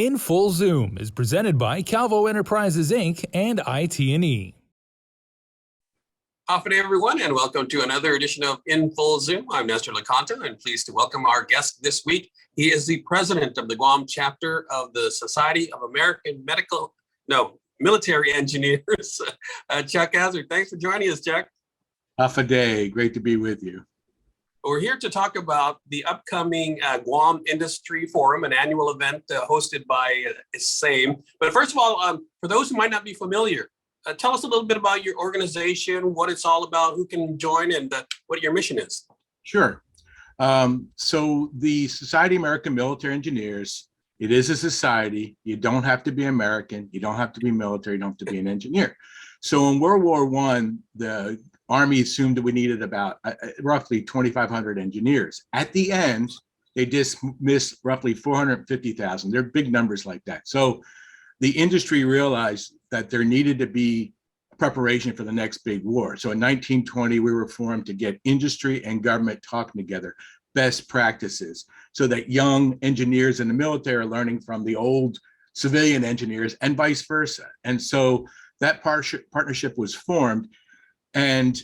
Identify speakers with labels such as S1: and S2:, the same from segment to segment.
S1: In Full Zoom is presented by Calvo Enterprises, Inc. and IT&E.
S2: Good afternoon, everyone, and welcome to another edition of In Full Zoom. I'm Nestor Licanto, and pleased to welcome our guest this week. He is the president of the Guam chapter of the Society of American Military Engineers, Chuck Hazzard. Thanks for joining us, Chuck.
S3: Half a day. Great to be with you.
S2: We're here to talk about the upcoming Guam Industry Forum, an annual event hosted by SAME. But first of all, for those who might not be familiar, tell us a little bit about your organization, what it's all about, who can join, and what your mission is.
S3: Sure. So the Society of American Military Engineers, it is a society. You don't have to be American. You don't have to be military. You don't have to be an engineer. So in World War I, the Army assumed that we needed about roughly 2,500 engineers. At the end, they dismissed roughly 450,000. They're big numbers like that. So the industry realized that there needed to be preparation for the next big war. So in 1920, we were formed to get industry and government talking together, best practices, so that young engineers in the military are learning from the old civilian engineers and vice versa. And so that partnership was formed. And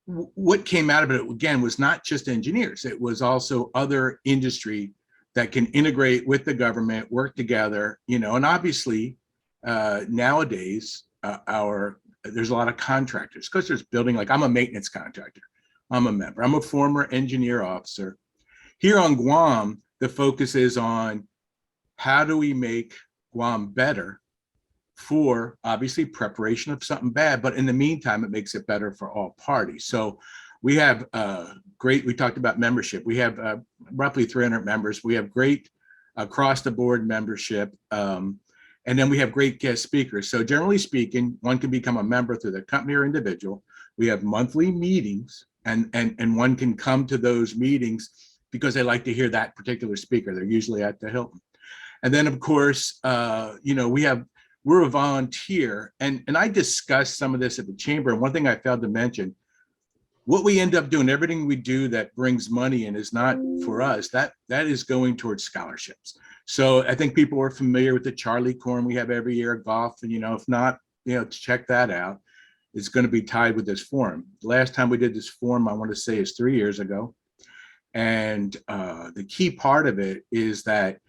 S3: what came out of it, again, was not just engineers. It was also other industry that can integrate with the government, work together, and obviously nowadays there's a lot of contractors because there's building, like I'm a maintenance contractor. I'm a member. I'm a former engineer officer. Here on Guam, the focus is on how do we make Guam better for obviously preparation of something bad, but in the meantime, it makes it better for all parties. So we have we talked about membership. We have roughly 300 members. We have great across the board membership. And then we have great guest speakers. So generally speaking, one can become a member through the company or individual. We have monthly meetings and one can come to those meetings because they like to hear that particular speaker. They're usually at the Hilton. And then of course, we're a volunteer, and I discussed some of this at the chamber. And one thing I failed to mention, what we end up doing, everything we do that brings money in is not for us. That is going towards scholarships. So I think people are familiar with the Charlie Corn we have every year at golf, and if not, check that out. It's going to be tied with this forum. The last time we did this forum, I want to say, is 3 years ago, and the key part of it is that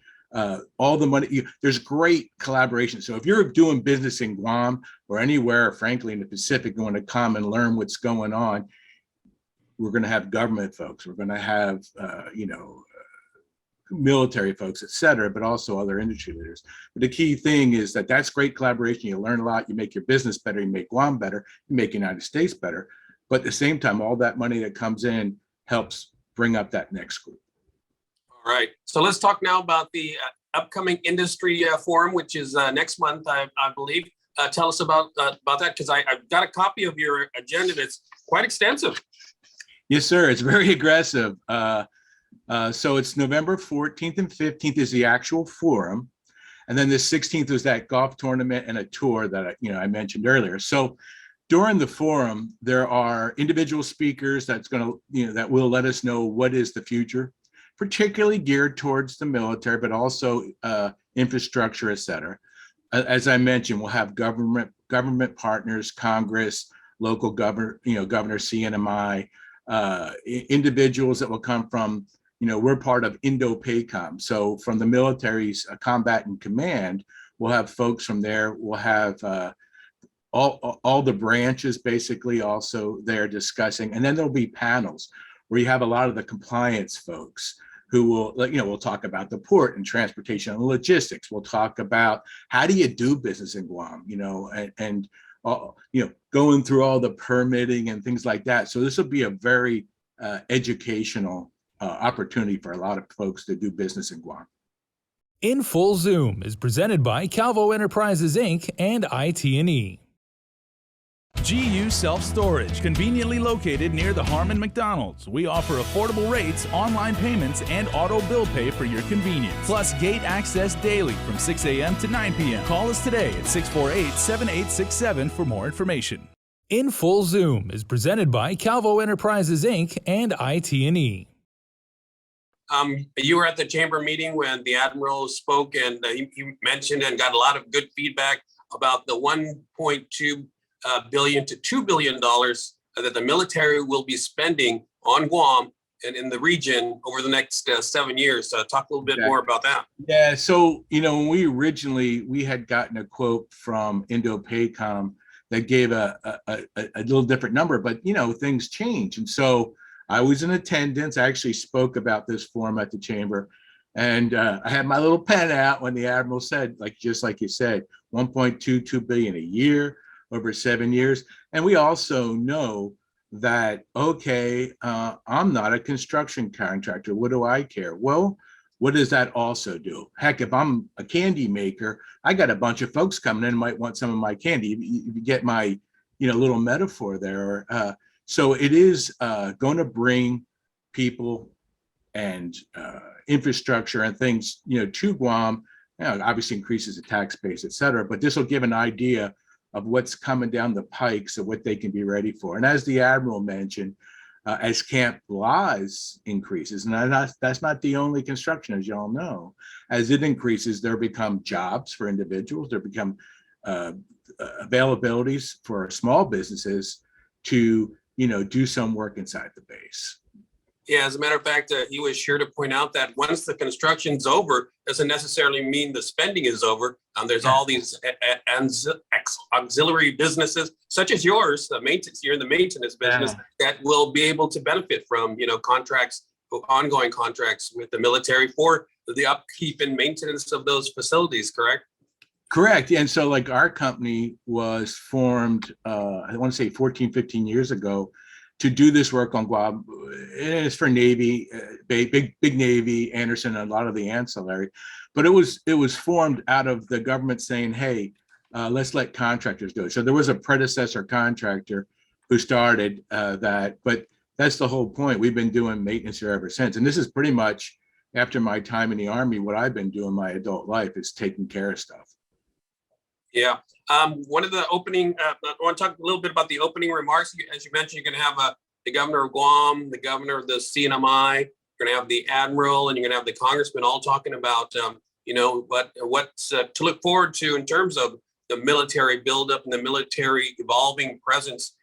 S3: all the money, there's great collaboration. So if you're doing business in Guam or anywhere, frankly, in the Pacific, going to come and learn what's going on, we're going to have government folks, we're going to have, military folks, et cetera, but also other industry leaders. But the key thing is that that's great collaboration. You learn a lot, you make your business better, you make Guam better, you make the United States better. But at the same time, all that money that comes in helps bring up that next group.
S2: All right, so let's talk now about the upcoming industry forum, which is next month, I believe. Tell us about that, because I've got a copy of your agenda that's quite extensive.
S3: Yes, sir. It's very aggressive. So it's November 14th and 15th is the actual forum, and then the 16th is that golf tournament and a tour that I mentioned earlier. So during the forum, there are individual speakers that will let us know what is the future, particularly geared towards the military, but also infrastructure, et cetera. As I mentioned, we'll have government partners, Congress, local governor, CNMI, individuals that will come from, we're part of Indo-PACOM. So from the military's combat and command, we'll have folks from there. We'll have all the branches basically also there discussing, and then there'll be panels where you have a lot of the compliance folks who will, we'll talk about the port and transportation and logistics. We'll talk about how do you do business in Guam, and going through all the permitting and things like that. So this will be a very educational opportunity for a lot of folks to do business in Guam.
S1: In Full Zoom is presented by Calvo Enterprises, Inc. and IT&E. GU Self-Storage, conveniently located near the Harmon McDonald's. We offer affordable rates, online payments, and auto bill pay for your convenience. Plus gate access daily from 6 a.m. to 9 p.m. Call us today at 648-7867 for more information. In Full Zoom is presented by Calvo Enterprises, Inc. and IT&E.
S2: You were at the chamber meeting when the admiral spoke, and he mentioned and got a lot of good feedback about the 1.2 billion to $2 billion that the military will be spending on Guam and in the region over the next 7 years. Talk a little bit more about that.
S3: Yeah, so, when we had gotten a quote from Indo-PACOM that gave a little different number, but, things change. And so I was in attendance. I actually spoke about this forum at the chamber. And I had my little pen out when the admiral said, just like you said, 1.22 billion a year over 7 years. And we also know that, okay, I'm not a construction contractor. What do I care? Well, what does that also do? Heck, if I'm a candy maker, I got a bunch of folks coming in might want some of my candy. You get my, little metaphor there. So it is going to bring people and infrastructure and things, to Guam. Obviously increases the tax base, et cetera. But this will give an idea of what's coming down the pike, so what they can be ready for. And as the admiral mentioned, as Camp Blas increases, and that's not the only construction, as y'all know, as it increases, there become jobs for individuals, there become availabilities for small businesses to, do some work inside the base.
S2: Yeah, as a matter of fact, he was sure to point out that once the construction's over, doesn't necessarily mean the spending is over. There's all these auxiliary businesses, such as yours, the maintenance. You're in the maintenance business, that will be able to benefit from, contracts, ongoing contracts with the military for the upkeep and maintenance of those facilities. Correct?
S3: Correct. And so, like, our company was formed, I want to say 14, 15 years ago, to do this work on Guam. It's for Navy, big Navy, Anderson, and a lot of the ancillary. But it was formed out of the government saying, hey, let's let contractors do it. So there was a predecessor contractor who started that, but that's the whole point. We've been doing maintenance here ever since. And this is pretty much, after my time in the Army, what I've been doing my adult life is taking care of stuff.
S2: Yeah. One of the opening, I want to talk a little bit about the opening remarks. As you mentioned, you're going to have the governor of Guam, the governor of the CNMI, you're going to have the admiral, and you're going to have the congressman all talking about, what's to look forward to in terms of the military buildup and the military evolving presence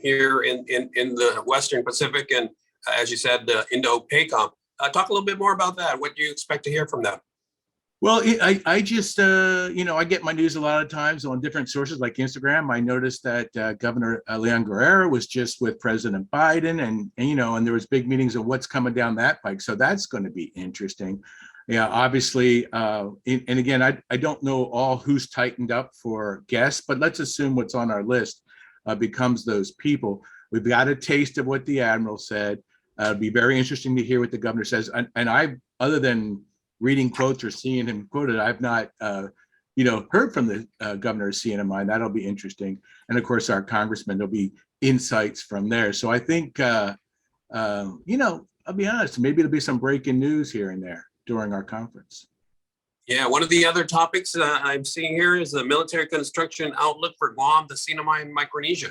S2: here in the Western Pacific. And as you said, Indo-PACOM. Talk a little bit more about that. What do you expect to hear from them?
S3: Well, I just, I get my news a lot of times on different sources like Instagram. I noticed that Governor Leon Guerrero was just with President Biden, and there was big meetings of what's coming down that pike. So that's going to be interesting. Yeah, obviously. And again, I don't know all who's tightened up for guests, but let's assume what's on our list becomes those people. We've got a taste of what the admiral said. It'd be very interesting to hear what the governor says. And I, other than reading quotes or seeing him quoted, I've not, heard from the governor of CNMI. And that'll be interesting. And of course, our congressman, there'll be insights from there. So I think, I'll be honest, maybe there'll be some breaking news here and there during our conference.
S2: Yeah, one of the other topics I'm seeing here is the military construction outlook for Guam, the CNMI, and Micronesia.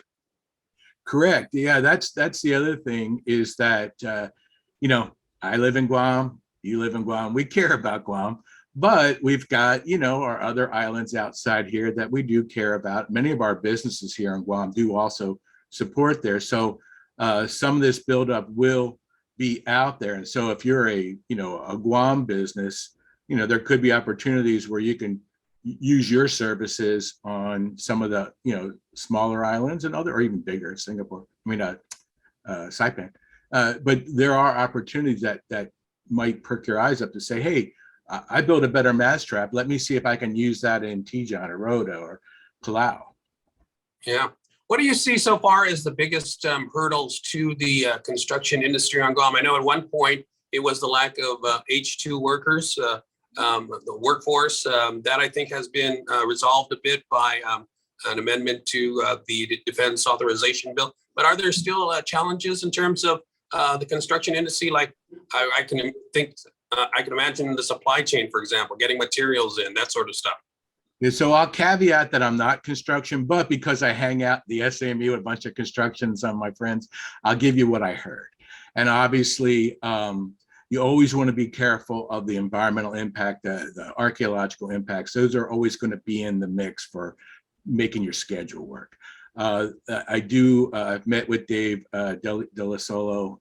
S3: Correct. Yeah, that's the other thing is that, I live in Guam. You live in Guam. We care about Guam, but we've got, our other islands outside here that we do care about. Many of our businesses here in Guam do also support there. So some of this buildup will be out there. And so if you're a Guam business, there could be opportunities where you can use your services on some of the, smaller islands and or even bigger, Singapore, Saipan. But there are opportunities that might perk your eyes up to say, hey, I built a better mousetrap. Let me see if I can use that in Tijan or Rota or Palau. Yeah.
S2: What do you see so far as the biggest hurdles to the construction industry on Guam? I know at one point it was the lack of H2 workers, the workforce. That I think has been resolved a bit by an amendment to the Defense Authorization Bill. But are there still challenges in terms of the construction industry? Like I can imagine the supply chain, for example, getting materials in, that sort of stuff.
S3: Yeah, so I'll caveat that I'm not construction, but because I hang out the SAME with a bunch of construction, some of my friends, I'll give you what I heard. And obviously, you always want to be careful of the environmental impact, the archaeological impacts. Those are always going to be in the mix for making your schedule work. I've met with Dave Delasolo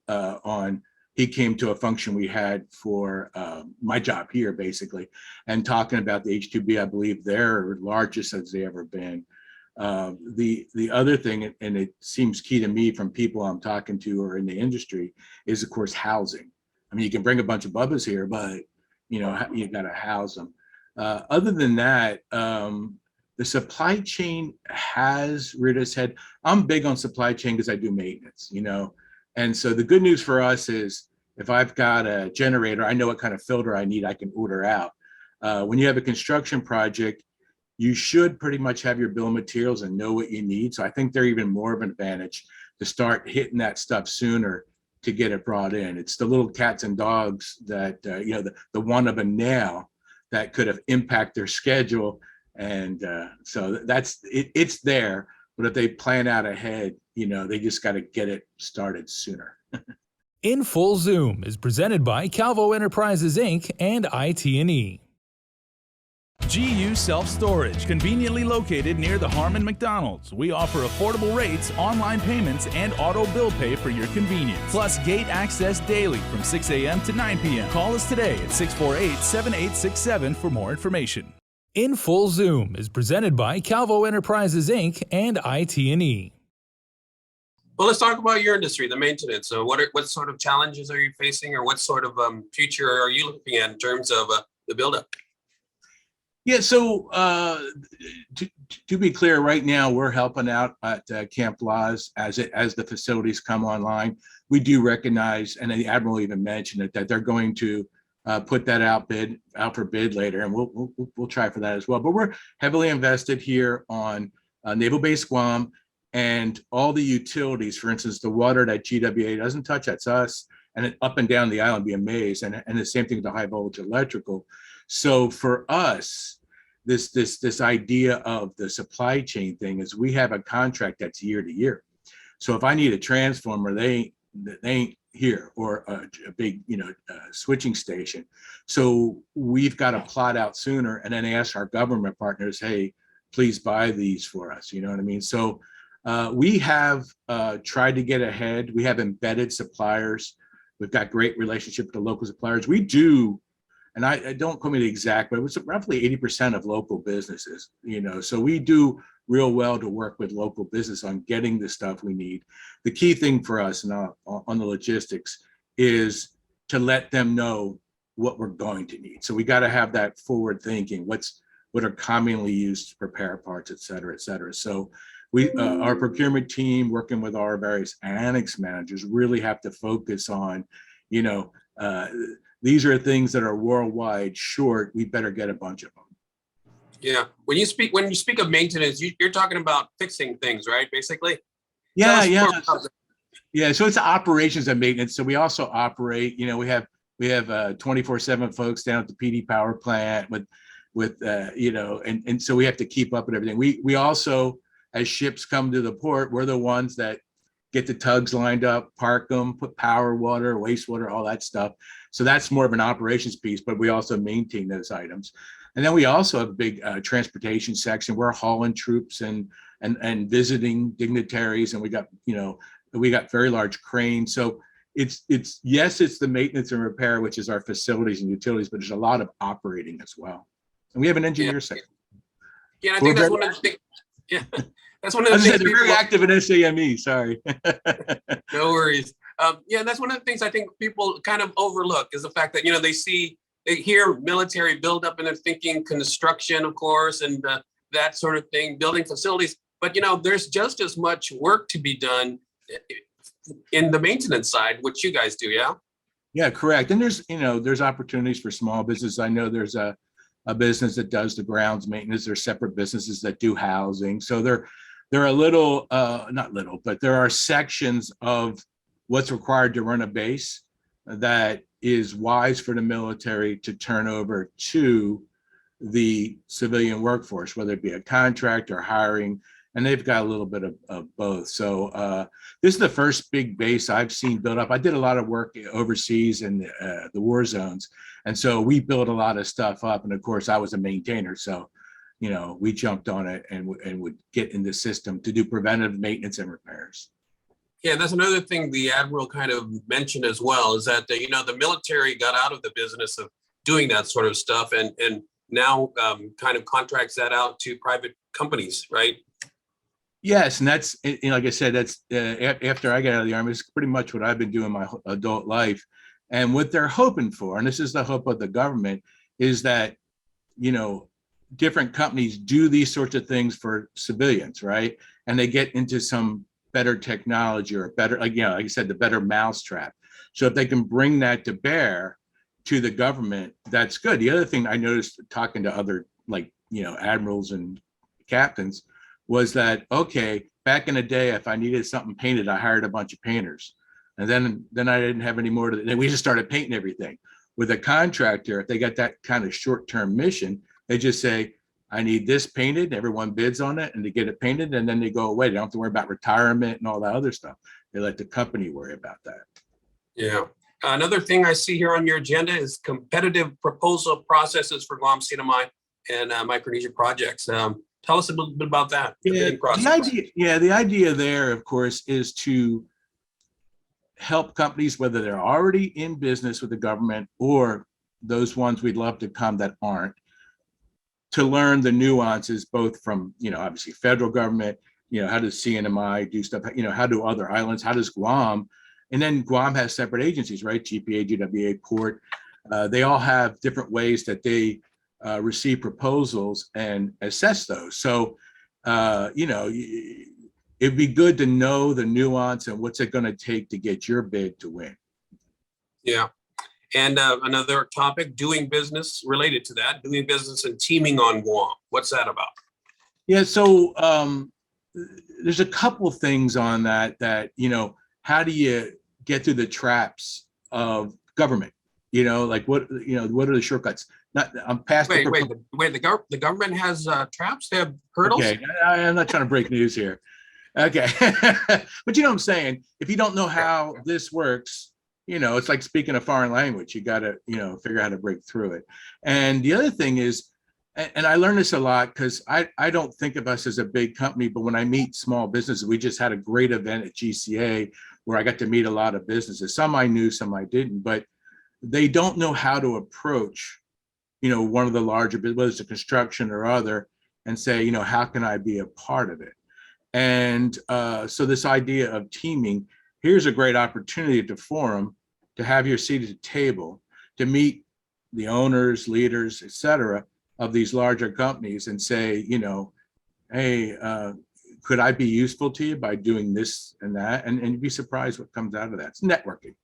S3: he came to a function we had for my job here, basically, and talking about the H2B. I believe they're largest as they ever been. The other thing, and it seems key to me from people I'm talking to or in the industry, is of course housing. I mean, you can bring a bunch of bubbas here, but you got to house them. Other than that, the supply chain has reared its head. I'm big on supply chain because I do maintenance, and so the good news for us is if I've got a generator, I know what kind of filter I need, I can order out. When you have a construction project, you should pretty much have your bill of materials and know what you need. So I think they're even more of an advantage to start hitting that stuff sooner to get it brought in. It's the little cats and dogs that, the one of a nail that could have impacted their schedule. And so it's there, but if they plan out ahead, they just got to get it started sooner.
S1: In Full Zoom is presented by Calvo Enterprises, Inc. and IT&E. GU Self-Storage, conveniently located near the Harmon McDonald's. We offer affordable rates, online payments, and auto bill pay for your convenience. Plus gate access daily from 6 a.m. to 9 p.m. Call us today at 648-7867 for more information. In Full Zoom is presented by Calvo Enterprises, Inc. and IT&E.
S2: Well, let's talk about your industry, the maintenance. So what sort of challenges are you facing, or what sort of future are you looking at in terms of the buildup?
S3: Yeah, so to be clear, right now we're helping out at Camp Laws as the facilities come online. We do recognize, and the Admiral even mentioned it, that they're going to put that out for bid later, and we'll try for that as well. But we're heavily invested here on Naval Base Guam. And all the utilities, for instance, the water that GWA doesn't touch, that's us, and it up and down the island, be amazed. And the same thing with the high voltage electrical. So for us, this idea of the supply chain thing is we have a contract that's year to year. So if I need a transformer, they ain't here, or a big switching station. So we've got to plot out sooner, and then ask our government partners, hey, please buy these for us. You know what I mean? So we have tried to get ahead. We have embedded suppliers. We've got great relationship with the local suppliers. We do, and I don't quote me the exact, but it was roughly 80% of local businesses, so we do real well to work with local business on getting the stuff we need. The key thing for us on the logistics is to let them know what we're going to need. So we got to have that forward thinking, what are commonly used to prepare parts, et cetera, et cetera. So our procurement team, working with our various annex managers, really have to focus on, these are things that are worldwide short. We better get a bunch of them.
S2: Yeah. When you speak of maintenance, you're talking about fixing things, right? Basically.
S3: Yeah. Yeah. So it's operations and maintenance. So we also operate. We have 24/7 folks down at the PD power plant with and so we have to keep up with everything. We also, as ships come to the port, we're the ones that get the tugs lined up, park them, put power, water, wastewater, all that stuff. So that's more of an operations piece, but we also maintain those items. And then we also have a big transportation section. We're hauling troops and visiting dignitaries, and we got very large cranes. So it's the maintenance and repair, which is our facilities and utilities, but there's a lot of operating as well. And we have an engineer section.
S2: Yeah, I think that's one of the things. Yeah, that's one of the things.
S3: They're very active in SAME. Sorry.
S2: No worries. Yeah, that's one of the things I think people kind of overlook is the fact that they hear military buildup and they're thinking construction, of course, and that sort of thing, building facilities. But there's just as much work to be done in the maintenance side, which you guys do, yeah.
S3: Yeah, correct. And there's opportunities for small business. I know there's a business that does the grounds maintenance. There's separate businesses that do housing. So they're a little, not little, but there are sections of what's required to run a base that is wise for the military to turn over to the civilian workforce, whether it be a contract or hiring and they've got a little bit of both. So this is the first big base I've seen built up. I did a lot of work overseas in the war zones, and so we built a lot of stuff up. And of course, I was a maintainer, so we jumped on it and would get in the system to do preventative maintenance and repairs.
S2: Yeah, that's another thing the Admiral kind of mentioned as well, is that the military got out of the business of doing that sort of stuff, and now kind of contracts that out to private companies, right?
S3: Yes, and that's, like I said, that's after I got out of the Army, it's pretty much what I've been doing my adult life. And what they're hoping for, and this is the hope of the government, is that, different companies do these sorts of things for civilians, right? And they get into some better technology or better, like I said, the better mousetrap. So if they can bring that to bear to the government, that's good. The other thing I noticed talking to other, admirals and captains, was that, okay, back in the day, if I needed something painted, I hired a bunch of painters. And then I didn't have any more to, then we just started painting everything. With a contractor, if they got that kind of short-term mission, they just say, I need this painted, everyone bids on it, and they get it painted, and then they go away. They don't have to worry about retirement and all that other stuff. They let the company worry about that.
S2: Yeah. Another thing I see here on your agenda is competitive proposal processes for Guam CNMI and Micronesia projects. Tell us a little bit about that.
S3: The idea there, of course, is to help companies, whether they're already in business with the government or those ones we'd love to come that aren't, to learn the nuances, both from, obviously federal government, how does CNMI do stuff, how do other islands, how does Guam, and then Guam has separate agencies, right? GPA, GWA, Port, they all have different ways that they receive proposals and assess those. So, it'd be good to know the nuance and what's it going to take to get your bid to win.
S2: Yeah. And another topic, doing business related to that, doing business and teaming on Guam. What's that about?
S3: Yeah, so there's a couple of things on that, how do you get through the traps of government? What are the shortcuts? I'm past.
S2: Wait, the government has traps? They have hurdles?
S3: Okay, I'm not trying to break news here. Okay, but you know what I'm saying? If you don't know how this works, it's like speaking a foreign language. You got to, figure out how to break through it. And the other thing is, and I learned this a lot because I don't think of us as a big company, but when I meet small businesses, we just had a great event at GCA where I got to meet a lot of businesses. Some I knew, some I didn't, but they don't know how to approach, one of the larger, whether it's a construction or other, and say, how can I be a part of it? And so this idea of teaming, here's a great opportunity at the forum to have your seat at the table, to meet the owners, leaders, et cetera, of these larger companies and say, hey, could I be useful to you by doing this and that? And you'd be surprised what comes out of that. It's networking.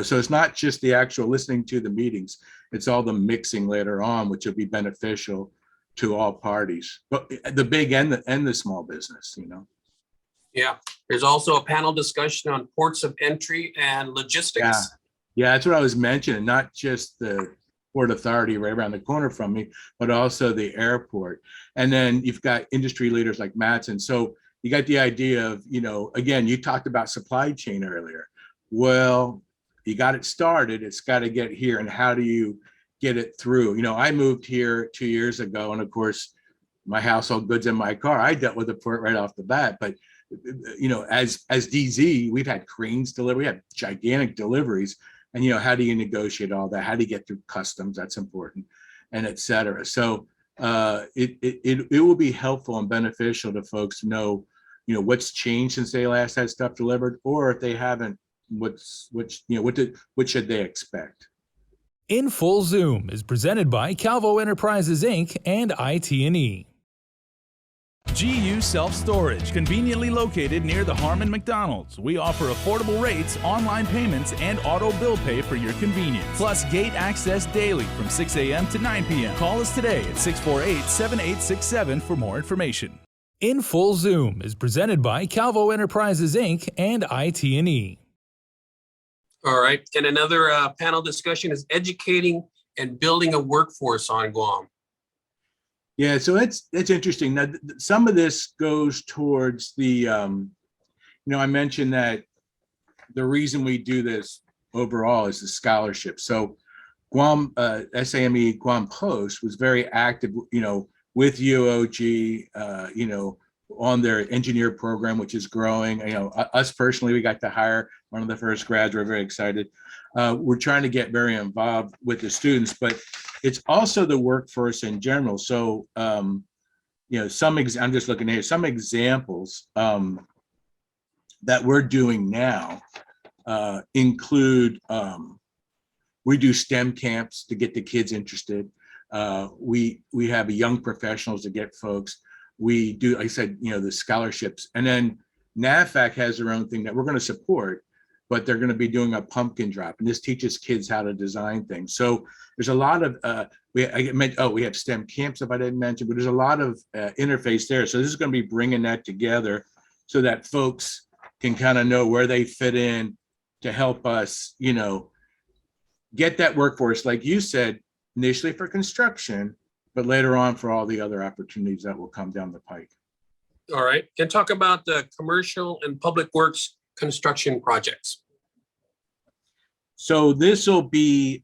S3: So it's not just the actual listening to the meetings, it's all the mixing later on, which will be beneficial to all parties, but the big and the small business,
S2: Yeah, there's also a panel discussion on ports of entry and logistics.
S3: Yeah, that's what I was mentioning, not just the Port Authority right around the corner from me, but also the airport. And then you've got industry leaders like Mattson. So you got the idea of, again, you talked about supply chain earlier. Well, you got it started, it's got to get here. And how do you get it through? I moved here 2 years ago, and of course, my household goods in my car, I dealt with the port right off the bat. But as DZ, we've had cranes deliver, we have gigantic deliveries, and how do you negotiate all that? How do you get through customs? That's important, and et cetera. So it will be helpful and beneficial to folks to know, what's changed since they last had stuff delivered, or if they haven't, what should they expect?
S1: In Full Zoom is presented by Calvo Enterprises Inc. and IT&E. GU Self-Storage, conveniently located near the Harmon McDonald's. We offer affordable rates, online payments, and auto bill pay for your convenience. Plus gate access daily from 6 a.m. to 9 p.m. Call us today at 648-7867 for more information. In Full Zoom is presented by Calvo Enterprises Inc. and IT&E.
S2: All right, and another panel discussion is educating and building a workforce on Guam.
S3: Yeah, so it's interesting. Now, some of this goes towards the, I mentioned that the reason we do this overall is the scholarship. So Guam, SAME Guam Post was very active, with UOG, on their engineer program, which is growing. Us personally, we got to hire one of the first grads. We're very excited. We're trying to get very involved with the students, but it's also the workforce in general. So, I'm just looking here, some examples that we're doing now include, we do STEM camps to get the kids interested. We have young professionals to get folks. We do, like I said, the scholarships. And then NAVFAC has their own thing that we're going to support, but they're going to be doing a pumpkin drop. And this teaches kids how to design things. So there's a lot of, we have STEM camps, if I didn't mention, but there's a lot of interface there. So this is going to be bringing that together so that folks can kind of know where they fit in to help us, get that workforce, like you said, initially for construction, but later on for all the other opportunities that will come down the pike.
S2: All right. And talk about the commercial and public works construction projects.
S3: So this will be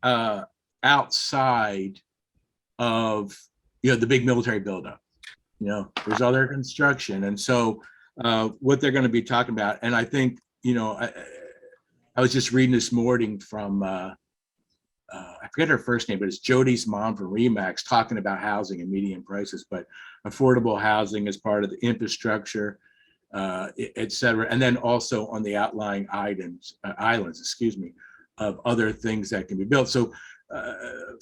S3: outside of, the big military buildup. There's other construction. And so what they're going to be talking about, and I think, I was just reading this morning from, I forget her first name, but it's Jody's mom from Remax talking about housing and median prices, but affordable housing is part of the infrastructure, et cetera. And then also on the outlying islands, of other things that can be built. So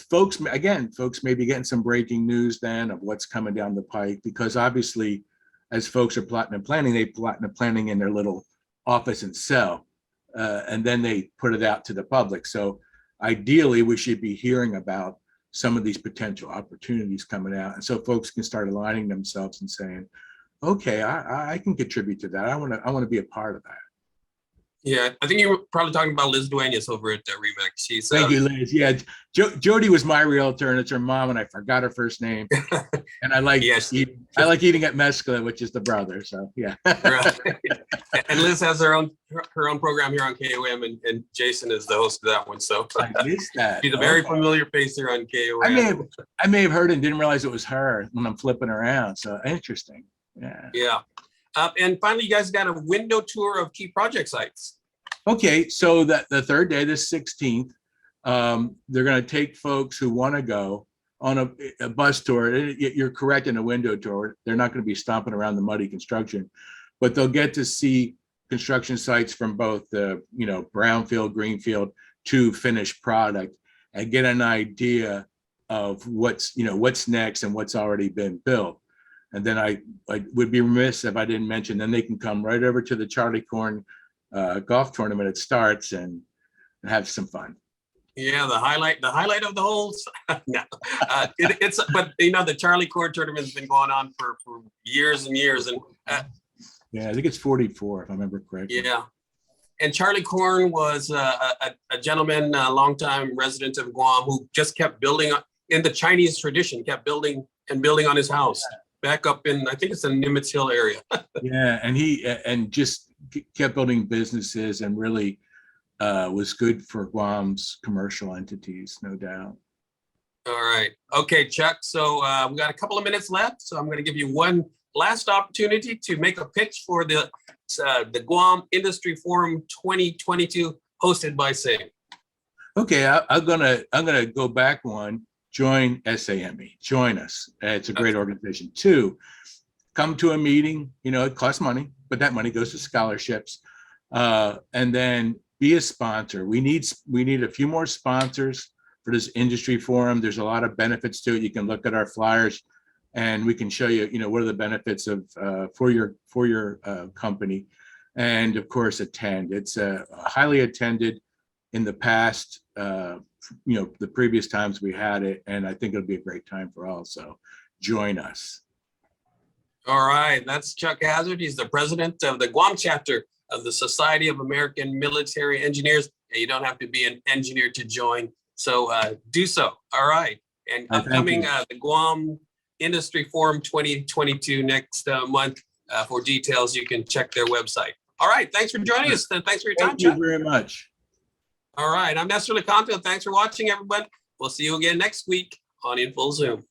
S3: folks may be getting some breaking news then of what's coming down the pike, because obviously as folks are plotting and planning, they plot and planning in their little office and cell, and then they put it out to the public. So ideally, we should be hearing about some of these potential opportunities coming out. And so folks can start aligning themselves and saying, okay, I can contribute to that. I want to be a part of that.
S2: Yeah, I think you were probably talking about Liz Duenas over at Remax. She's
S3: Thank you, Liz. Yeah, Jody was my realtor, and it's her mom, and I forgot her first name. And I like eating at Mescla, which is the brother. So yeah.
S2: Right. And Liz has her own program here on KOM, and Jason is the host of that one. So
S3: I missed that.
S2: She's a very familiar face here on KOM.
S3: I may have heard and didn't realize it was her when I'm flipping around. So interesting. Yeah.
S2: Yeah. And finally, you guys got a window tour of key project sites.
S3: Okay, so the third day, the 16th, they're going to take folks who want to go on a bus tour. You're correct, in a window tour. They're not going to be stomping around the muddy construction, but they'll get to see construction sites from both the brownfield, greenfield to finished product, and get an idea of what's next and what's already been built. And then I would be remiss if I didn't mention, then they can come right over to the Charlie Corn golf tournament. It starts and have some fun.
S2: Yeah, the highlight of the whole. No, but the Charlie Corn tournament has been going on for years and years, and
S3: yeah, I think it's 44 if I remember correctly.
S2: Yeah, and Charlie Corn was a gentleman, a longtime resident of Guam, who just kept building in the Chinese tradition, kept building on his house back up in, I think it's the Nimitz Hill area.
S3: Yeah, and he just kept building businesses and really was good for Guam's commercial entities, no doubt.
S2: All right. Okay, Chuck. So we got a couple of minutes left. So I'm going to give you one last opportunity to make a pitch for the Guam Industry Forum 2022 hosted by SAME.
S3: Okay, I'm gonna go back one. Join SAME. Join us. It's a great organization. 2, come to a meeting. It costs money, but that money goes to scholarships. And then be a sponsor. We need a few more sponsors for this industry forum. There's a lot of benefits to it. You can look at our flyers, and we can show you, what are the benefits of for your company, and of course attend. It's highly attended in the past. The previous times we had it, and I think it'll be a great time for all. So join us.
S2: All right, that's Chuck Hazzard. He's the president of the Guam chapter of the Society of American Military Engineers. And you don't have to be an engineer to join, so do so. All right, and upcoming the Guam Industry Forum 2022 next month. For details, you can check their website. All right. Thanks for joining us. And thanks for your time,
S3: Thank you
S2: Chuck.
S3: very much.
S2: All right. I'm Nestor Licanto. Thanks for watching, everyone. We'll see you again next week on In Full Zoom.